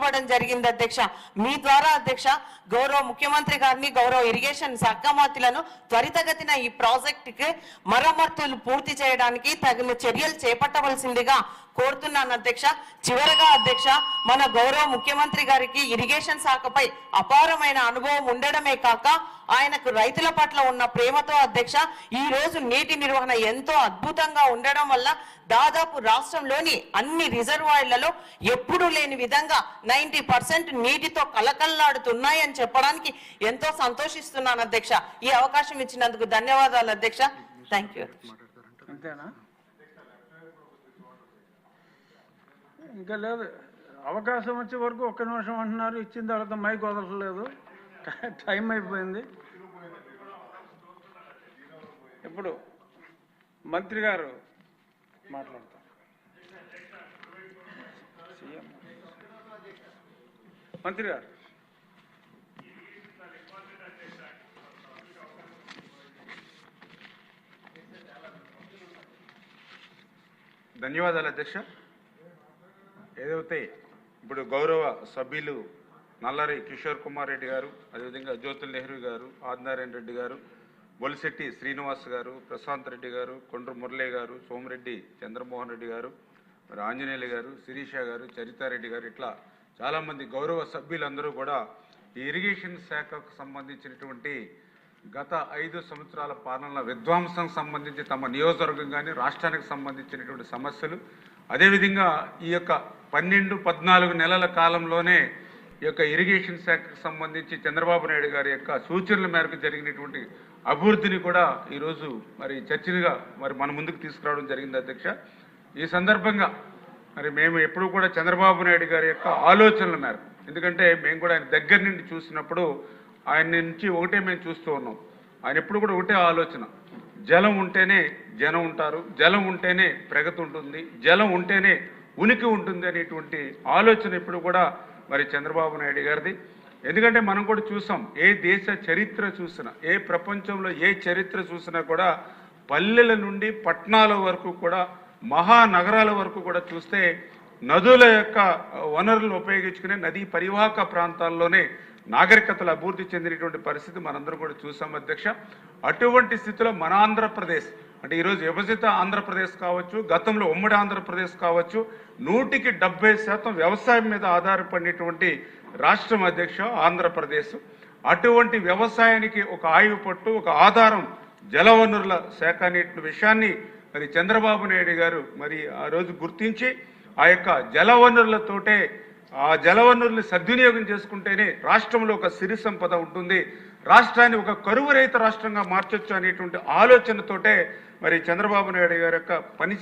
ఇవ్వడం జరిగింది అధ్యక్ష. మీ ద్వారా అధ్యక్ష గౌరవ ముఖ్యమంత్రి గారిని, గౌరవ ఇరిగేషన్ శాఖ మంత్రులను త్వరితగతిన ఈ ప్రాజెక్టుకి మరమ్మతులు పూర్తి చేయడానికి తగిన చర్యలు చేపట్టవలసిందిగా కోరుతున్నాను అధ్యక్ష. చివరగా అధ్యక్ష, మన గౌరవ ముఖ్యమంత్రి గారికి ఇరిగేషన్ శాఖపై అపారమైన అనుభవం ఉండడమే కాక ఆయనకు రైతుల పట్ల ఉన్న ప్రేమతో అధ్యక్ష ఈ రోజు నీటి నిర్వహణ ఎంతో అద్భుతంగా ఉండడం వల్ల దాదాపు రాష్ట్రంలోని అన్ని రిజర్వాయర్లలో ఎప్పుడూ లేని విధంగా 90% నీటితో కలకల్లాడుతున్నాయని చెప్పడానికి ఎంతో సంతోషిస్తున్నాను అధ్యక్ష. ఈ అవకాశం ఇచ్చినందుకు ధన్యవాదాలు అధ్యక్ష. Thank you. ఇంకా లేదు, అవకాశం వచ్చే వరకు ఒక్క నిమిషం అంటున్నారు, ఇచ్చిన తర్వాత మైక్ వదలలేదు, టైం అయిపోయింది. ఇప్పుడు మంత్రి గారు మాట్లాడతారు. మంత్రి గారు. ధన్యవాదాలు అధ్యక్ష. ఏదైతే ఇప్పుడు గౌరవ సభ్యులు నల్లరి కిషోర్ కుమార్ రెడ్డి గారు, అదేవిధంగా జ్యోతుల్ నెహ్రూ గారు, ఆదినారాయణ రెడ్డి గారు, బొలిశెట్టి శ్రీనివాస్ గారు, ప్రశాంత్ రెడ్డి గారు, కొండ్రు మురళీ గారు, సోమిరెడ్డి చంద్రమోహన్ రెడ్డి గారు, మరి ఆంజనేయులు గారు, శిరీష గారు, చరితారెడ్డి గారు, ఇట్లా చాలామంది గౌరవ సభ్యులందరూ కూడా ఈ ఇరిగేషన్ శాఖకు సంబంధించినటువంటి గత 5 సంవత్సరాల పాలనల విధ్వంసం సంబంధించి తమ నియోజకవర్గం కానీ రాష్ట్రానికి సంబంధించినటువంటి సమస్యలు, అదేవిధంగా ఈ యొక్క 12-14 నెలల కాలంలోనే ఈ యొక్క ఇరిగేషన్ శాఖకు సంబంధించి చంద్రబాబు నాయుడు గారి యొక్క సూచనల మేరకు జరిగినటువంటి అభివృద్ధిని కూడా ఈరోజు మరి చర్చలుగా మరి మన ముందుకు తీసుకురావడం జరిగింది అధ్యక్ష. ఈ సందర్భంగా మరి మేము ఎప్పుడు కూడా చంద్రబాబు నాయుడు గారి యొక్క ఆలోచనల మేరకు, ఎందుకంటే మేము కూడా ఆయన దగ్గర నుండి చూసినప్పుడు ఆయన నుంచి ఒకటే మేము చూస్తూ ఉన్నాం. ఆయన ఎప్పుడు కూడా ఒకటే ఆలోచన, జలం ఉంటేనే జనం ఉంటారు, జలం ఉంటేనే ప్రగతి ఉంటుంది, జలం ఉంటేనే ఉనికి ఉంటుంది అనేటువంటి ఆలోచన ఇప్పుడు కూడా మరి చంద్రబాబు నాయుడు గారిది. ఎందుకంటే మనం కూడా చూసాం, ఏ దేశ చరిత్ర చూసినా, ఏ ప్రపంచంలో ఏ చరిత్ర చూసినా కూడా పల్లెల నుండి పట్టణాల వరకు కూడా మహానగరాల వరకు కూడా చూస్తే నదుల యొక్క వనరులను ఉపయోగించుకునే నదీ పరివాహక ప్రాంతాల్లోనే నాగరికతలు అభివృద్ధి చెందినటువంటి పరిస్థితి మనందరం కూడా చూసాం అధ్యక్ష. అటువంటి స్థితిలో మన ఆంధ్రప్రదేశ్ అంటే ఈరోజు విభజిత ఆంధ్రప్రదేశ్ కావచ్చు, గతంలో ఉమ్మడి ఆంధ్రప్రదేశ్ కావచ్చు, 100% వ్యవసాయం మీద ఆధారపడినటువంటి రాష్ట్రం అధ్యక్ష ఆంధ్రప్రదేశ్. అటువంటి వ్యవసాయానికి ఒక ఆయువు పట్టు, ఒక ఆధారం జలవనరుల శాఖ అనే విషయాన్ని మరి చంద్రబాబు నాయుడు గారు మరి ఆ రోజు గుర్తించి ఆ యొక్క జలవనరులతోటే, ఆ జలవనరుల్ని సద్వినియోగం చేసుకుంటేనే రాష్ట్రంలో ఒక సిరి సంపద ఉంటుంది, రాష్ట్రాన్ని ఒక కరువు రహిత రాష్ట్రంగా మార్చొచ్చు అనేటువంటి ఆలోచనతోటే మరి చంద్రబాబు నాయుడు గారి యొక్క పని